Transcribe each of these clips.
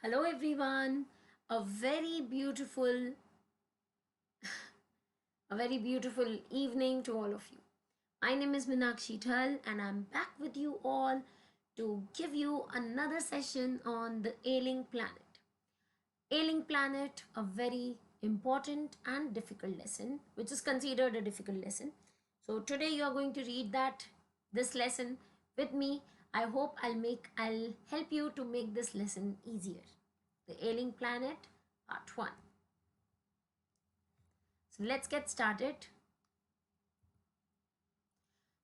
Hello everyone. A very beautiful evening to all of you. My name is Minakshi Thal and I'm back with you all to give you another session on the ailing planet. Ailing planet, a very important and difficult lesson, which is considered a difficult lesson. So today you are going to read this lesson with me. I hope I'll help you to make this lesson easier. The Ailing Planet, Part 1. So let's get started.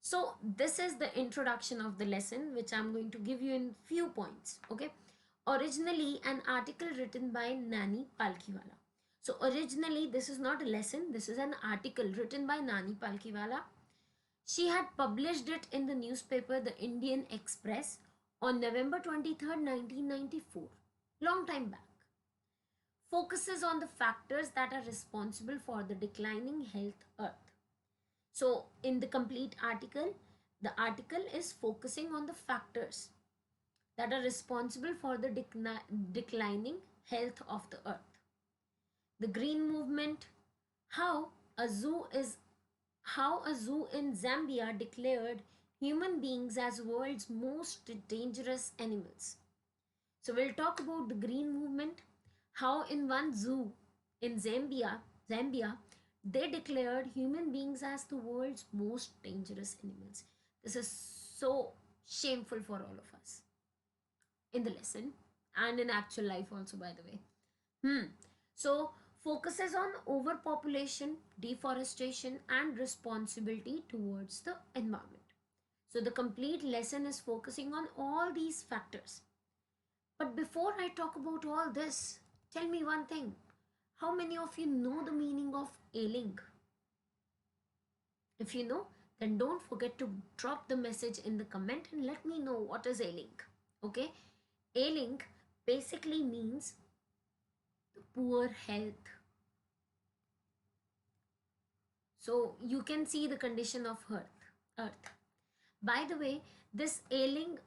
So this is the introduction of the lesson, which I'm going to give you in few points. Okay. Originally an article written by Nani Palkhiwala. So originally this is not a lesson, this is an article written by Nani Palkhiwala. She had published it in the newspaper The Indian Express on November 23rd, 1994. Long time back. Focuses on the factors that are responsible for the declining health earth. So in the complete article, the article is focusing on the factors that are responsible for the declining health of the earth. The green movement, how a zoo in Zambia declared human beings as world's most dangerous animals. So we'll talk about the green movement, how in one zoo in Zambia, they declared human beings as the world's most dangerous animals. This is so shameful for all of us in the lesson and in actual life also, by the way. So focuses on overpopulation, deforestation, and responsibility towards the environment. So the complete lesson is focusing on all these factors. But before I talk about all this, tell me one thing. How many of you know the meaning of ailing? If you know, then don't forget to drop the message in the comment and let me know what is ailing. Okay? Ailing basically means poor health. So you can see the condition of Earth. By the way, this ailing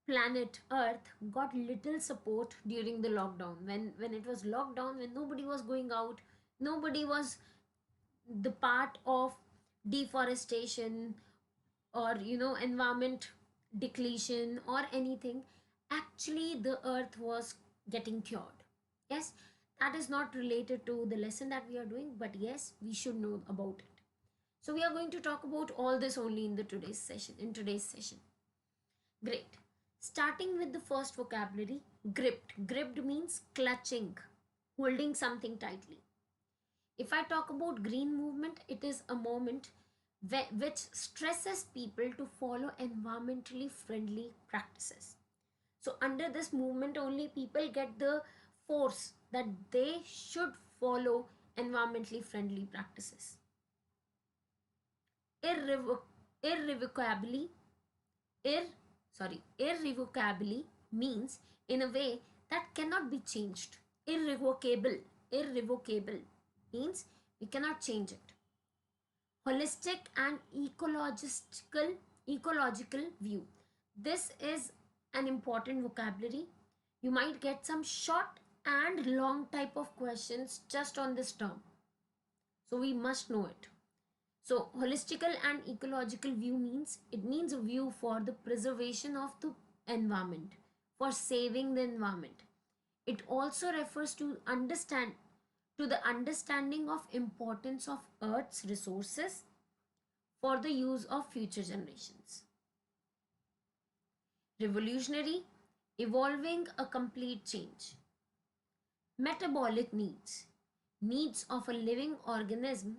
planet Earth got little support during the lockdown. When it was lockdown, when nobody was going out, nobody was the part of deforestation or environment depletion or anything. Actually the earth was getting cured. Yes, that is not related to the lesson that we are doing, but yes, we should know about it. So we are going to talk about all this only in today's session. Great. Starting with the first vocabulary, gripped. Gripped means clutching, holding something tightly. If I talk about green movement, it is a movement which stresses people to follow environmentally friendly practices. So under this movement only people get the force that they should follow environmentally friendly practices. Irrevocably, irrevocably means in a way that cannot be changed. Irrevocable means we cannot change it. Holistic and ecological view. This is an important vocabulary. You might get some short and long type of questions just on this term, so we must know it. So holistical and ecological view means a view for the preservation of the environment, for saving the environment. It also refers to the understanding of importance of earth's resources for the use of future generations. Revolutionary, evolving a complete change. Metabolic needs of a living organism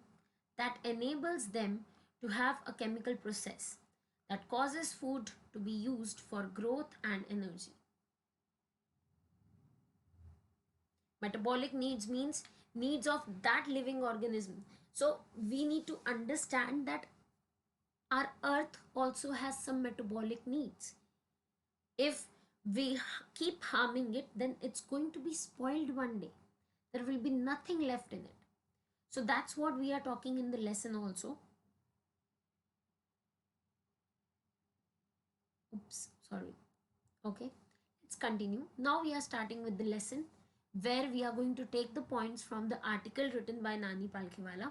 that enables them to have a chemical process that causes food to be used for growth and energy. Metabolic needs means needs of that living organism. So we need to understand that our earth also has some metabolic needs. If we keep harming it, then it's going to be spoiled one day. There will be nothing left in it. So that's what we are talking in the lesson also. Oops, sorry. Okay, let's continue. Now we are starting with the lesson where we are going to take the points from the article written by Nani Palkhiwala.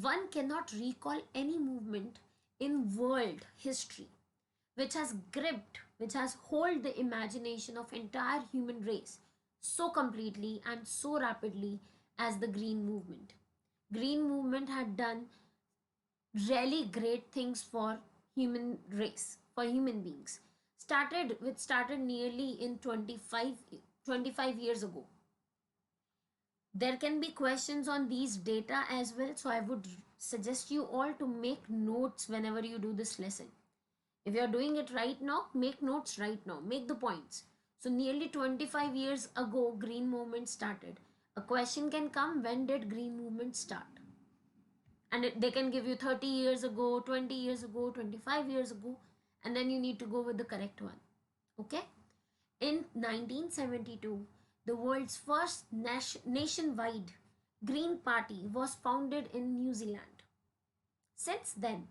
One cannot recall any movement in world history which has gripped, which has hold the imagination of entire human race so completely and so rapidly as the Green Movement. Green Movement had done really great things for human race, for human beings. Started nearly in 25 years ago. There can be questions on these data as well, so I would suggest you all to make notes whenever you do this lesson. If you are doing it right now, make notes right now, make the points. So nearly 25 years ago, Green Movement started. A question can come, when did Green Movement start? And they can give you 30 years ago, 20 years ago, 25 years ago, and then you need to go with the correct one. Okay? In 1972, the world's first nationwide Green Party was founded in New Zealand. Since then,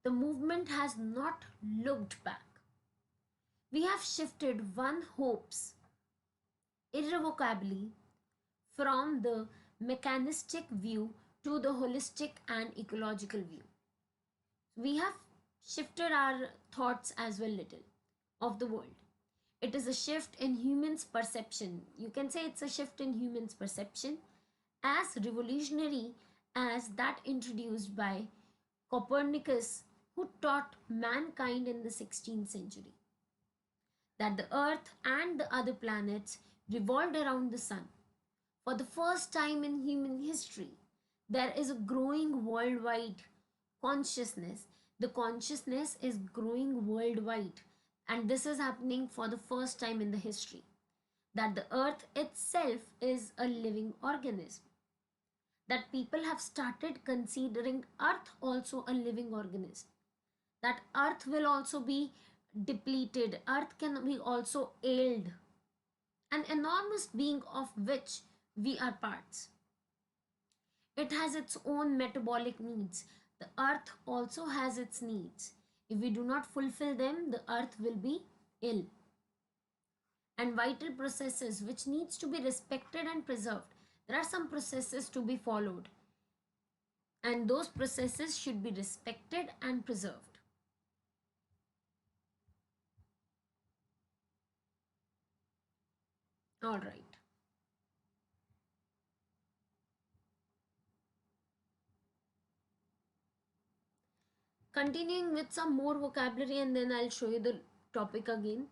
the movement has not looked back. We have shifted, one hopes, irrevocably from the mechanistic view to the holistic and ecological view. We have shifted our thoughts as well little of the world. It is a shift in humans' perception. You can say it's a shift in humans' perception as revolutionary as that introduced by Copernicus, who taught mankind in the 16th century that the earth and the other planets revolved around the sun. For the first time in human history, there is a growing worldwide consciousness. The consciousness is growing worldwide, and this is happening for the first time in the history, that the earth itself is a living organism, that people have started considering earth also a living organism, that earth will also be depleted, earth can be also ailed, an enormous being of which we are parts. It has its own metabolic needs. The earth also has its needs. If we do not fulfill them, the earth will be ill. And vital processes which needs to be respected and preserved. There are some processes to be followed, and those processes should be respected and preserved. All right. Continuing with some more vocabulary, and then I'll show you the topic again.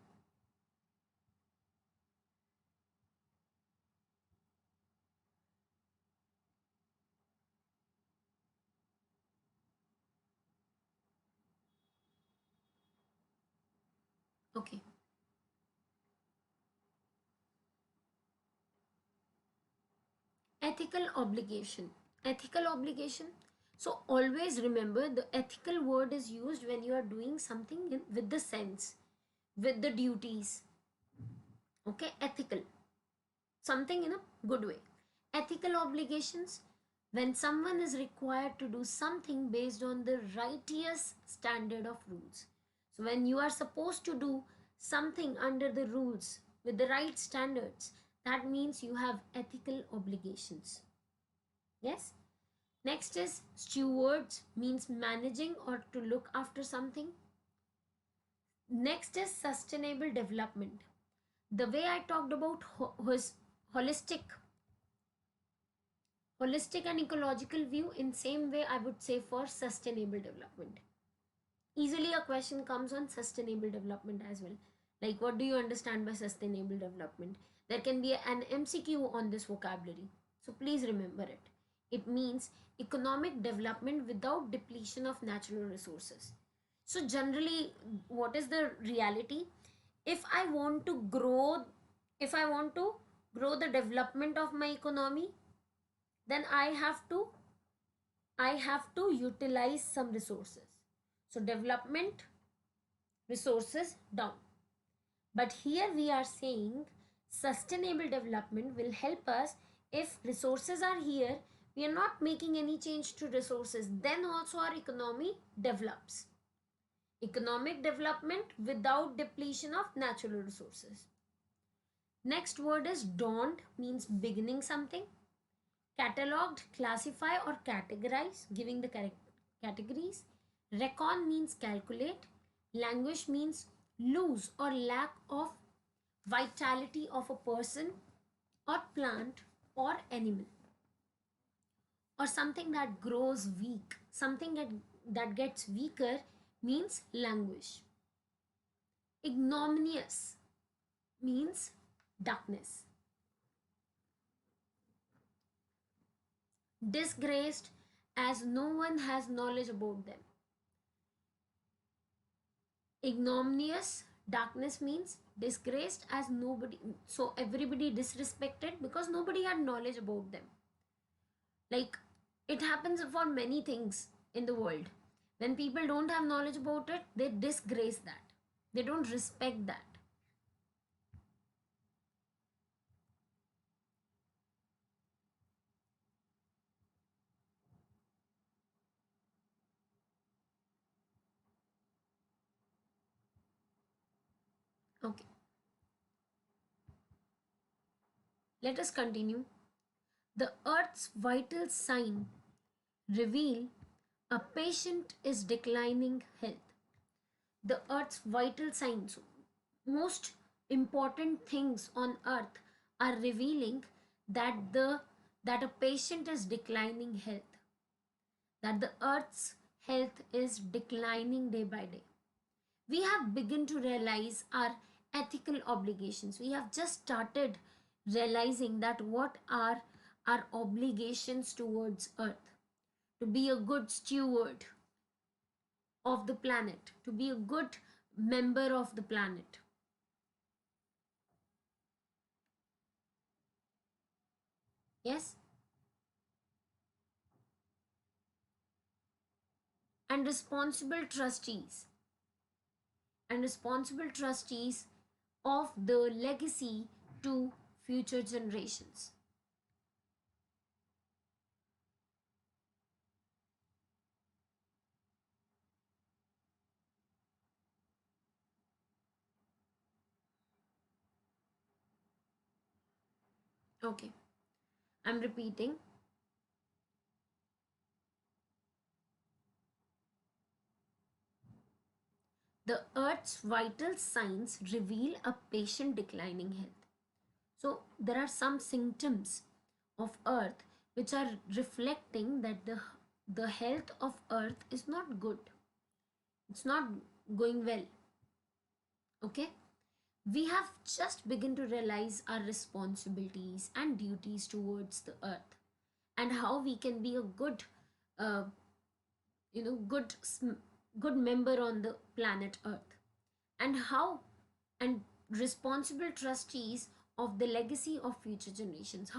Okay. Ethical obligation. Ethical obligation. So always remember, the ethical word is used when you are doing something with the sense, with the duties. Okay, ethical. Something in a good way. Ethical obligations, when someone is required to do something based on the righteous standard of rules. So when you are supposed to do something under the rules with the right standards, that means you have ethical obligations. Yes. Next is stewards, means managing or to look after something. Next is sustainable development. The way I talked about holistic holistic and ecological view, in same way I would say for sustainable development. Easily a question comes on sustainable development as well. Like, what do you understand by sustainable development? There can be an MCQ on this vocabulary. So please remember it. It means economic development without depletion of natural resources. So generally, what is the reality? If I want to grow, if I want to grow the development of my economy, then I have to utilize some resources. So development resources down. But here we are saying sustainable development will help us. If resources are here, we are not making any change to resources, then also our economy develops. Economic development without depletion of natural resources. Next word is dawned, means beginning something. Cataloged, classify or categorize, giving the categories. Reckon means calculate. Languish means lose or lack of vitality of a person or plant or animal, or something that grows weak. Something that gets weaker means languish. Ignominious means darkness. Disgraced, as no one has knowledge about them. Ignominious, darkness means disgraced, as nobody, so everybody disrespected because nobody had knowledge about them. Like, it happens for many things in the world. When people don't have knowledge about it, they disgrace that, they don't respect that. Okay, let us continue. The earth's vital sign reveal a patient is declining health. The earth's vital signs, most important things on earth, are revealing that that a patient is declining health, that the earth's health is declining day by day. We have begun to realize our ethical obligations. We have just started realizing that what are our obligations towards earth, to be a good steward of the planet, to be a good member of the planet. Yes? And responsible trustees of the legacy to future generations. Okay, I'm repeating. The earth's vital signs reveal a patient declining health. So there are some symptoms of earth which are reflecting that the health of earth is not good. It's not going well. Okay? We have just begun to realize our responsibilities and duties towards the earth, and how we can be a good uh, you know good good member on the planet earth, and how, and responsible trustees of the legacy of future generations,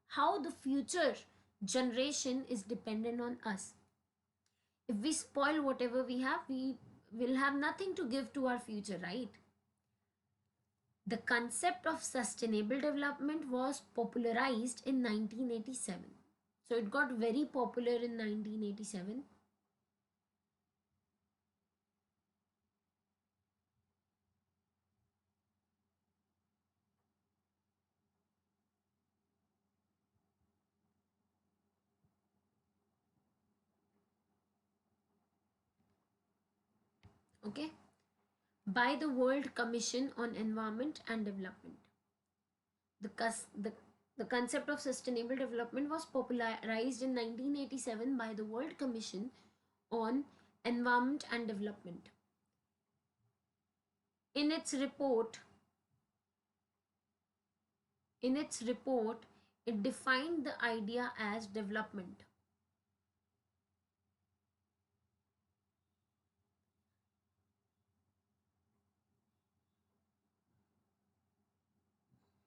how the future generation is dependent on us. If we spoil whatever we have, we will have nothing to give to our future, right? The concept of sustainable development was popularized in 1987. So it got very popular in 1987. Okay, by the World Commission on Environment and Development. The, the concept of sustainable development was popularized in 1987 by the World Commission on Environment and Development. In its report, in its report, it defined the idea as development.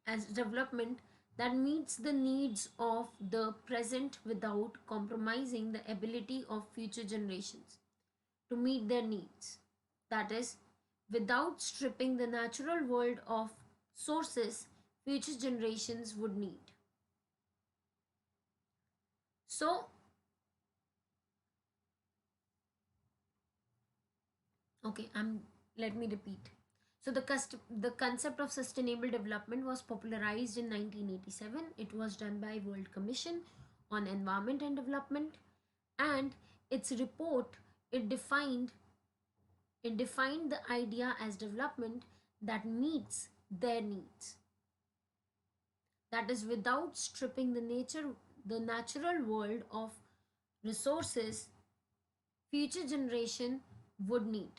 As development that meets the needs of the present without compromising the ability of future generations to meet their needs. That is, without stripping the natural world of sources future generations would need. So, okay, let me repeat. So the concept of sustainable development was popularized in 1987. It was done by World Commission on Environment and Development, and its report, it defined it defined the idea as development that meets their needs. That is without stripping the natural world of resources future generation would need.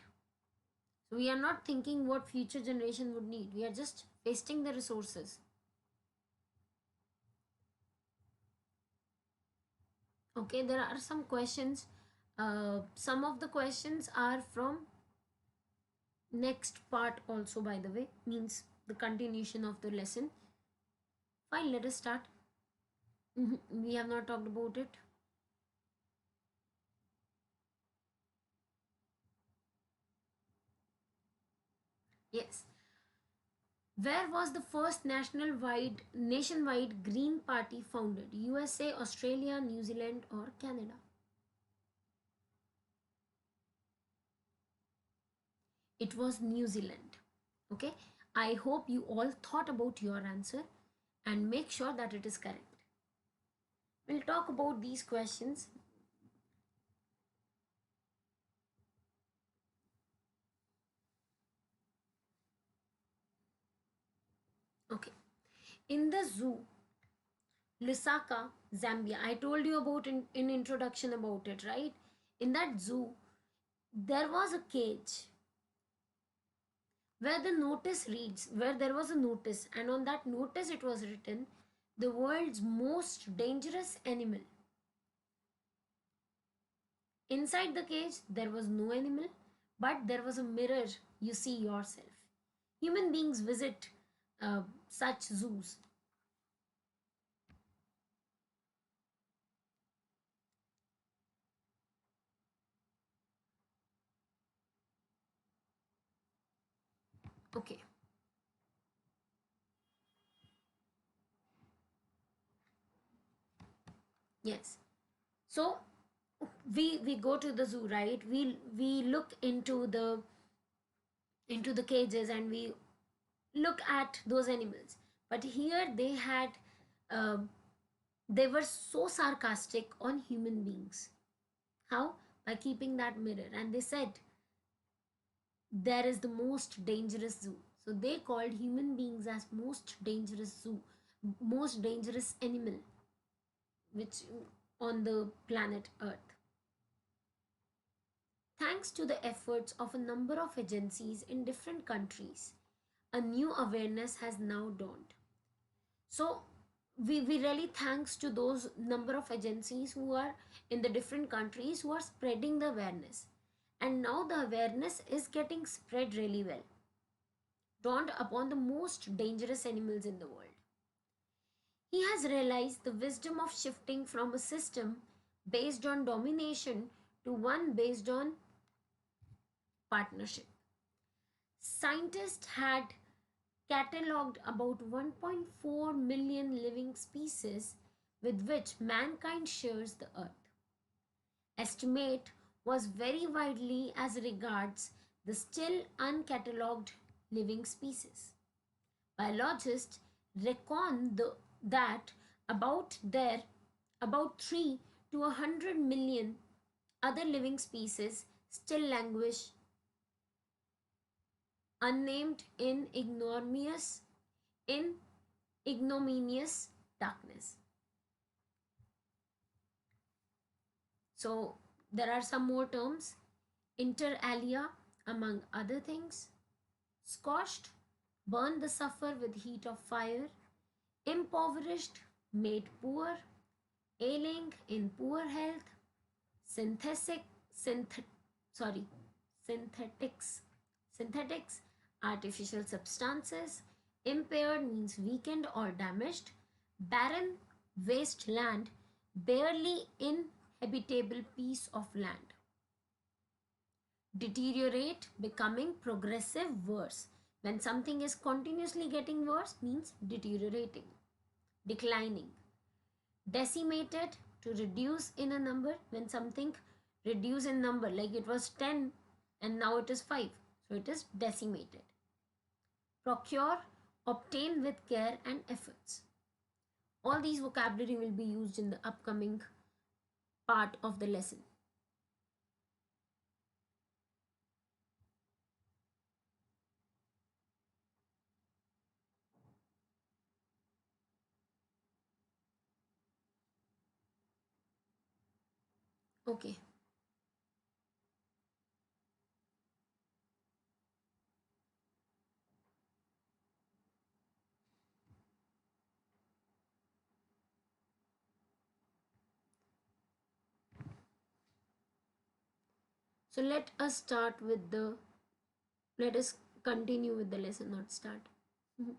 So we are not thinking what future generation would need. We are just wasting the resources. Okay, there are some questions. Some of the questions are from next part also, by the way, means the continuation of the lesson. Fine, let us start. We have not talked about it. Yes. Where was the first nationwide Green Party founded? USA, Australia, New Zealand, or Canada? It was New Zealand. Okay. I hope you all thought about your answer and make sure that it is correct. We'll talk about these questions. Okay. In the zoo, Lusaka, Zambia. I told you about in introduction about it, right? In that zoo, there was a cage where the notice reads, where there was a notice, and on that notice it was written, the world's most dangerous animal. Inside the cage, there was no animal, but there was a mirror you see yourself. Human beings visit such zoos. Okay, yes. So we go to the zoo, right? We look into the cages and we look at those animals. But here they had um they were so sarcastic on human beings. How? By keeping that mirror. And they said, there is the most dangerous zoo. So they called human beings as most dangerous zoo, most dangerous animal, which on the planet Earth. Thanks to the efforts of a number of agencies in different countries, a new awareness has now dawned. So we really thanks to those number of agencies who are in the different countries who are spreading the awareness. And now the awareness is getting spread really well. Dawned upon the most dangerous animals in the world. He has realized the wisdom of shifting from a system based on domination to one based on partnership. Scientists had catalogued about 1.4 million living species with which mankind shares the earth. Estimate was very widely as regards the still uncatalogued living species. Biologists reckon that about 3 to 100 million other living species still languish unnamed in ignominious darkness. So there are some more terms: inter alia, among other things, scorched, burn the suffer with heat of fire, impoverished, made poor, ailing, in poor health, synthetic, synth, sorry, synthetics, synthetics, artificial substances, impaired means weakened or damaged, barren, wasteland, barely inhabitable piece of land. Deteriorate, becoming progressive worse. When something is continuously getting worse means deteriorating, declining. Decimated, to reduce in a number. When something reduce in number, like it was 10 and now it is 5, so it is decimated. procure, obtain with care and efforts. All these vocabulary will be used in the upcoming part of the lesson. Okay. So let us continue with the lesson, not start. Mhm.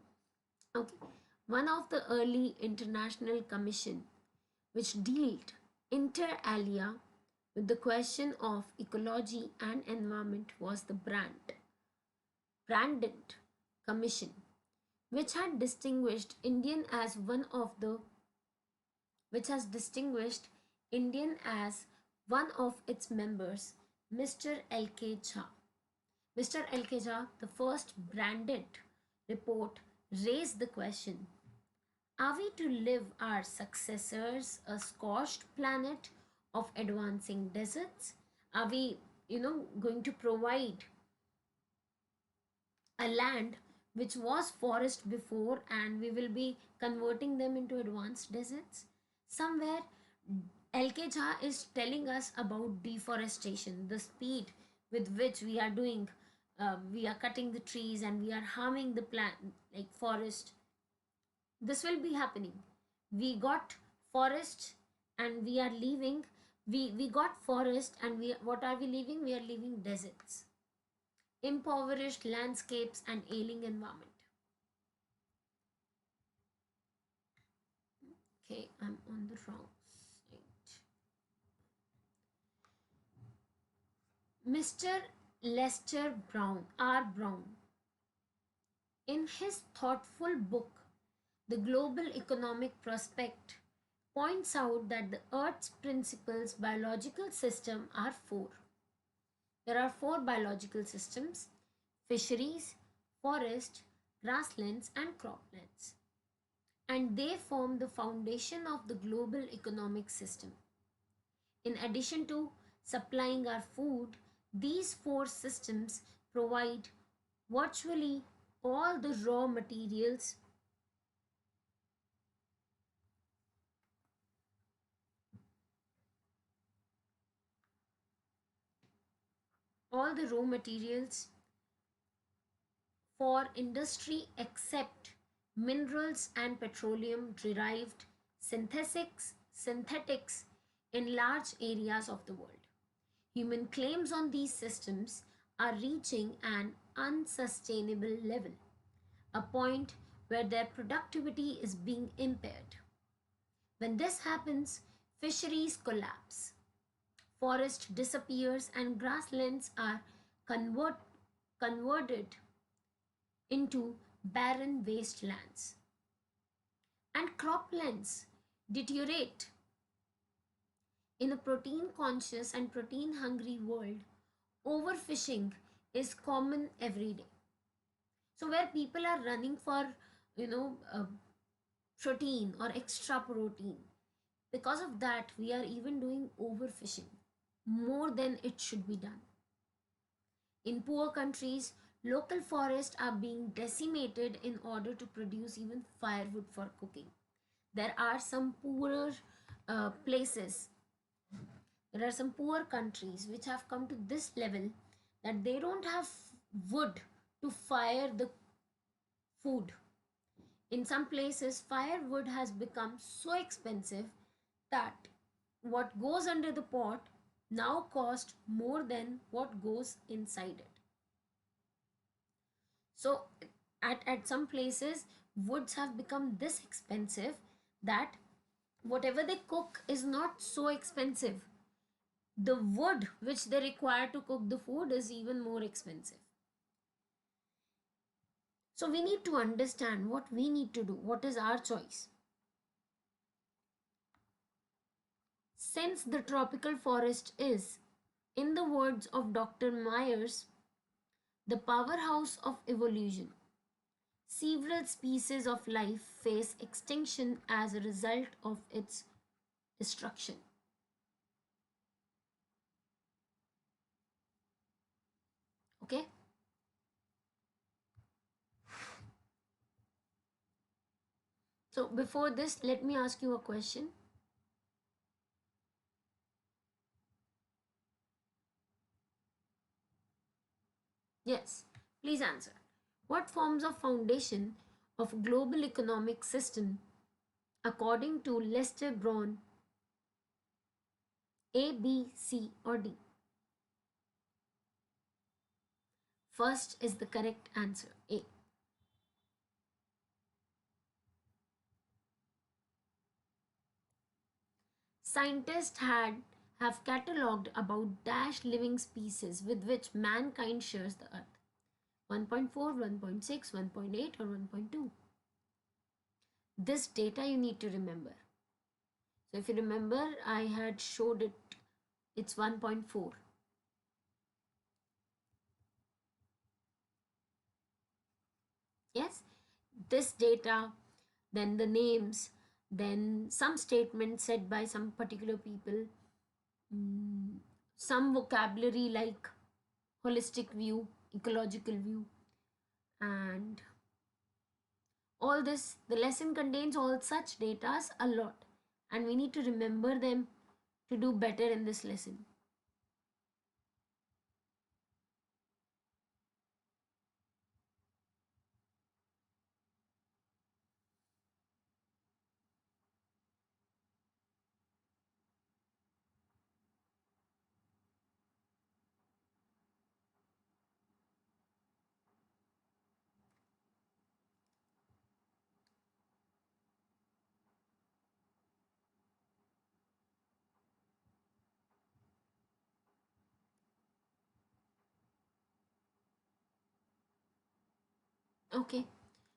Okay. One of the early international commission which dealt inter alia with the question of ecology and environment was the Brandent Commission, which had distinguished Indian as one of the which has distinguished Indian as one of its members, Mr. L.K. Jha. Mr. L.K. Jha, the first branded report, raised the question: are we to live our successors a scorched planet of advancing deserts? Are we, going to provide a land which was forest before and we will be converting them into advanced deserts? Somewhere LK Jha is telling us about deforestation, the speed with which we are doing, we are cutting the trees and we are harming the plant, like forest. This will be happening. We got forest and we are leaving. We got forest and we what are we leaving? We are leaving deserts, impoverished landscapes and ailing environment. Okay, I'm on the wrong side. Mr. Lester Brown, R. Brown, in his thoughtful book, The Global Economic Prospect, points out that the Earth's principal biological system are four. There are four biological systems: fisheries, forest, grasslands, and croplands. And they form the foundation of the global economic system. In addition to supplying our food, these four systems provide virtually all the raw materials all the raw materials for industry except minerals and petroleum derived synthetics in large areas of the world. Human claims on these systems are reaching an unsustainable level, a point where their productivity is being impaired. When this happens, fisheries collapse, forest disappears, and grasslands are converted into barren wastelands. And croplands deteriorate. In a protein conscious and protein hungry world, overfishing is common every day. So, where people are running for, you know, uh, protein or extra protein, because of that, we are even doing overfishing more than it should be done. In poor countries, local forests are being decimated in order to produce even firewood for cooking. There are some poorer places, there are some poor countries which have come to this level that they don't have wood to fire the food. In some places, firewood has become so expensive that what goes under the pot now cost more than what goes inside it. So at some places, woods have become this expensive that whatever they cook is not so expensive. The wood which they require to cook the food is even more expensive. So we need to understand what we need to do, what is our choice. Since the tropical forest is, in the words of Dr. Myers, the powerhouse of evolution, Several species of life face extinction as a result of its destruction. Okay? So before this, let me ask you a question. Yes, please answer. What forms of foundation of global economic system according to Lester Brown? A, B, C, or D? First is the correct answer, A. Scientists have catalogued about dash living species with which mankind shares the earth. 1.4, 1.6, 1.8, or 1.2. This data you need to remember. So if you remember, I had showed it, it's 1.4. Yes, this data, then the names, then some statements said by some particular people, some vocabulary like holistic view, ecological view, and all this. The lesson contains all such data a lot, and we need to remember them to do better in this lesson. Okay,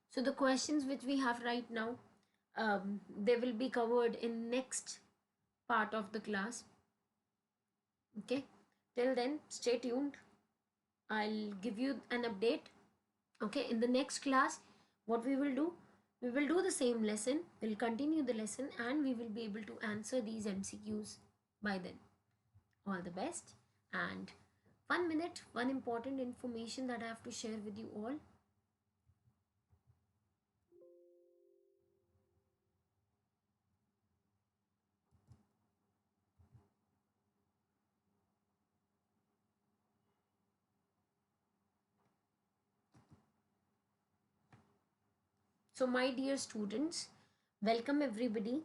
so the questions which we have right now, they will be covered in next part of the class. Okay, till then, stay tuned. I'll give you an update. Okay, in the next class, what we will do the same lesson, we'll continue the lesson, and we will be able to answer these MCQs by then. All the best. And 1 minute, one important information that I have to share with you all. So, my dear students, welcome everybody.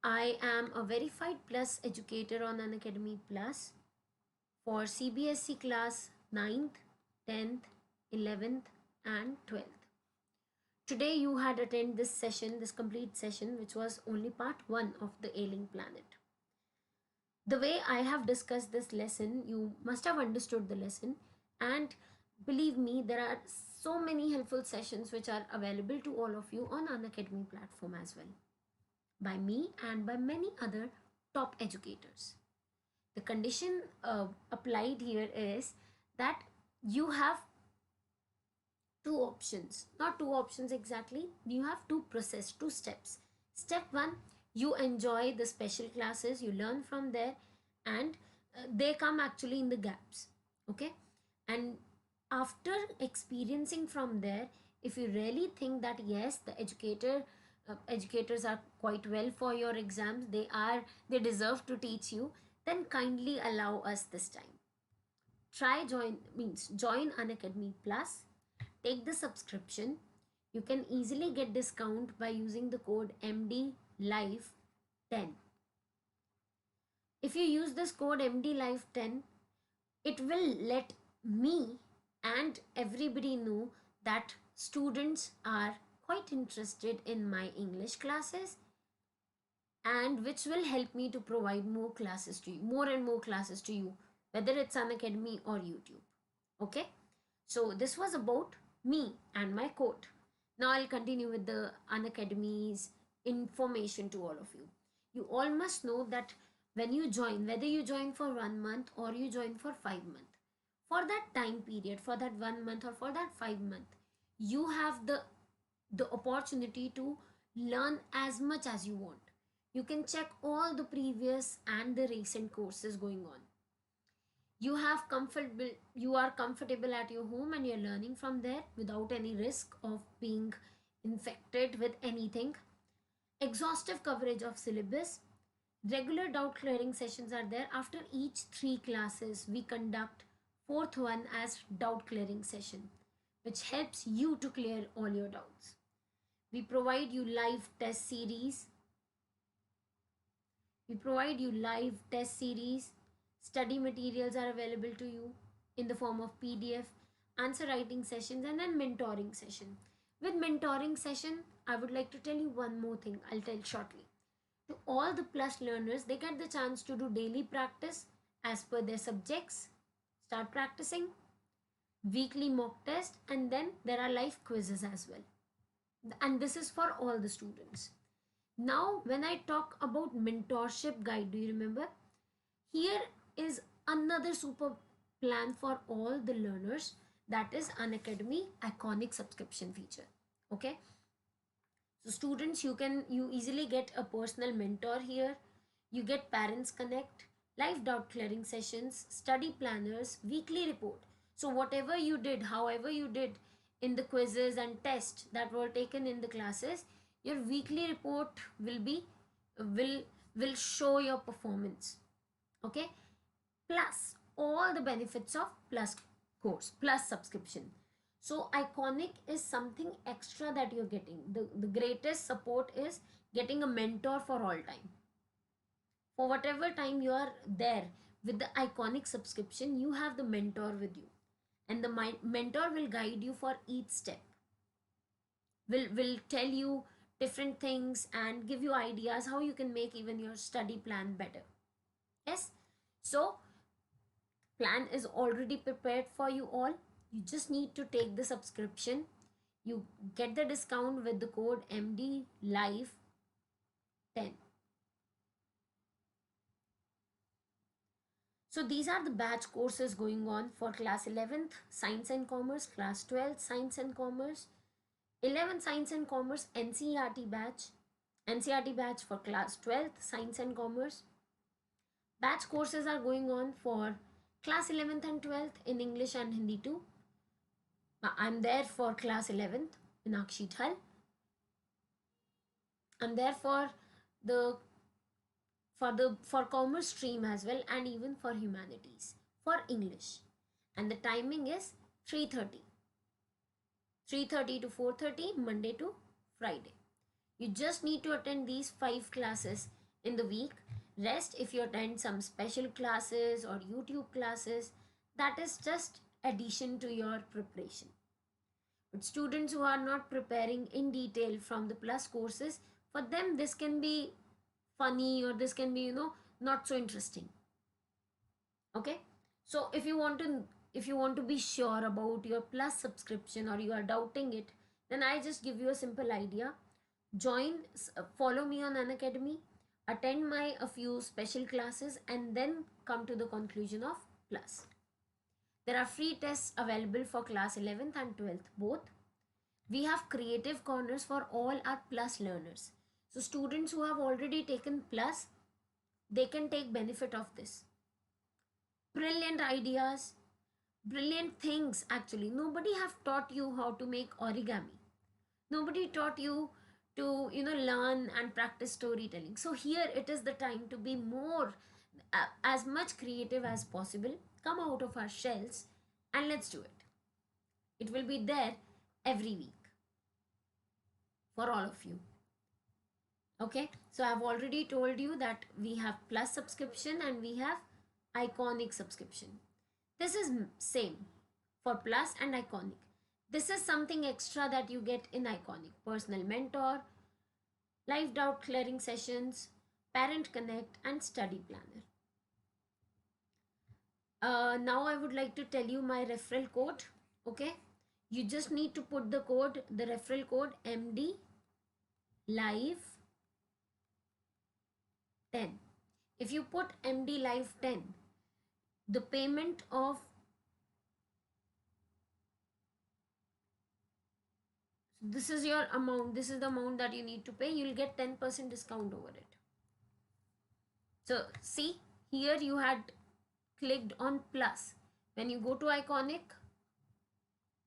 I am a verified plus educator on Unacademy Plus for CBSE class 9th, 10th, 11th, and 12th. Today you had attended this session, this complete session, which was only part 1 of the Ailing Planet. The way I have discussed this lesson, you must have understood the lesson, and believe me, there are so many helpful sessions which are available to all of you on Unacademy platform as well, by me and by many other top educators. The condition applied here is that you have two options, not two options exactly, you have two steps. Step 1, you enjoy the special classes, you learn from there, and they come actually in the gaps. Okay, and after experiencing from there, if you really think that yes, the educators are quite well for your exams, they deserve to teach you, then kindly allow us this time. Try join Unacademy Plus, take the subscription. You can easily get discount by using the code MDLife10. If you use this code MDLife10, it will let me and everybody know that students are quite interested in my English classes, and which will help me to provide more classes to you, more and more classes to you, whether it's Unacademy or YouTube. Okay, so this was about me and my code. Now I'll continue with the Unacademy's information to all of you. You all must know that when you join, whether you join for 1 month or you join for 5 months, for that time period, for that 1 month or for that 5 month, you have the the opportunity to learn as much as you want. You can check all the previous and the recent courses going on. You are comfortable at your home and you're learning from there without any risk of being infected with anything. Exhaustive coverage of syllabus. Regular doubt clearing sessions are there. After each 3 classes, we conduct fourth one as doubt clearing session, which helps you to clear all your doubts. We provide you live test series. We provide you live test series. Study materials are available to you in the form of PDF, answer writing sessions, and then mentoring session. With mentoring session, I would like to tell you one more thing. I'll tell shortly. To all the plus learners, they get the chance to do daily practice as per their subjects, start practicing, weekly mock test, and then there are live quizzes as well. And this is for all the students. Now, when I talk about mentorship guide, do you remember? Here is another super plan for all the learners, that is Unacademy iconic subscription feature. Okay, so students, you easily get a personal mentor here. You get parents connect, live doubt clearing sessions, study planners, weekly report. So whatever you did, however you did in the quizzes and tests that were taken in the classes, your weekly report will will show your performance. Okay, plus all the benefits of plus course plus subscription. So iconic is something extra that you're getting. The greatest support is getting a mentor for all time. For whatever time you are there with the iconic subscription, you have the mentor with you, and the mentor will guide you for each step, will tell you different things and give you ideas how you can make even your study plan better. Yes, so plan is already prepared for you all. You just need to take the subscription. You get the discount with the code MD Live 10. So these are the batch courses going on for class 11th Science and Commerce, class 12th Science and Commerce, 11th Science and Commerce NCERT batch for class 12th Science and Commerce. Batch courses are going on for class 11th and 12th in English and Hindi too. I'm there for class 11th in Akshithal. I'm there the for commerce stream as well, and even for humanities for English. And the timing is 3:30 to 4:30 Monday to Friday. You just need to attend these 5 classes in the week. Rest, if you attend some special classes or YouTube classes, that is just addition to your preparation. But students who are not preparing in detail from the plus courses, for them this can be funny, or this can be, not so interesting. Okay, so if you want to be sure about your plus subscription, or you are doubting it, then I just give you a simple idea. Follow me on Unacademy, attend my a few special classes, and then come to the conclusion of plus. There are free tests available for class 11th and 12th both. We have creative corners for all our plus learners. So students who have already taken plus, they can take benefit of this. Brilliant ideas, brilliant things actually. Nobody have taught you how to make origami. Nobody taught you to, learn and practice storytelling. So here it is the time to be more, as much creative as possible. Come out of our shells and let's do it. It will be there every week for all of you. Okay, so I've already told you that we have plus subscription and we have iconic subscription. This is same for plus and iconic. This is something extra that you get in iconic: personal mentor, live doubt clearing sessions, parent connect, and study planner. Now I would like to tell you my referral code. Okay, you just need to put the referral code MD Live 10. If you put MD Live 10, the payment of This is your amount, this is the amount that you need to pay. You'll get 10% discount over it. So see, here you had clicked on plus. When you go to Iconic,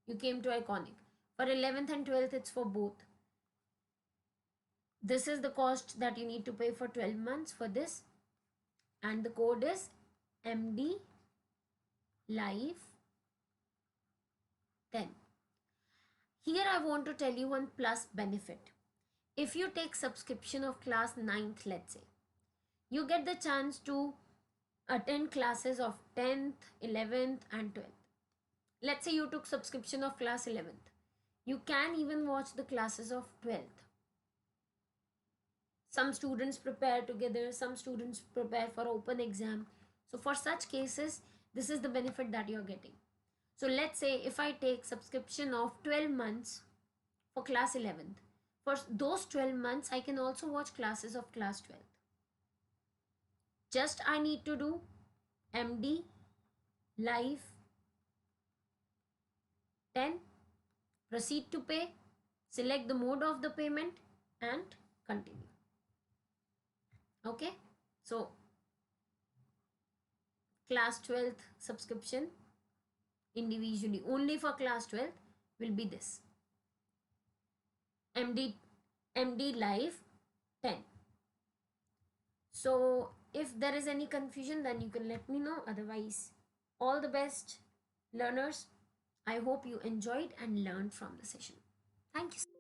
you came to Iconic. For 11th and 12th, it's for both. This is the cost that you need to pay for 12 months for this, and the code is MD Live 10. Here I want to tell you one plus benefit. If you take subscription of class 9th, let's say, you get the chance to attend classes of 10th, 11th and 12th. Let's say you took subscription of class 11th. You can even watch the classes of 12th. Some students prepare together, some students prepare for open exam. So for such cases, this is the benefit that you're getting. So let's say if I take subscription of 12 months for class 11th, for those 12 months I can also watch classes of class 12th. Just I need to do MD Live 10, proceed to pay, select the mode of the payment and continue. Okay, so class 12th subscription individually only for class 12th will be this MD Live 10. So if there is any confusion, then you can let me know. Otherwise, all the best, learners. I hope you enjoyed and learned from the session. Thank you.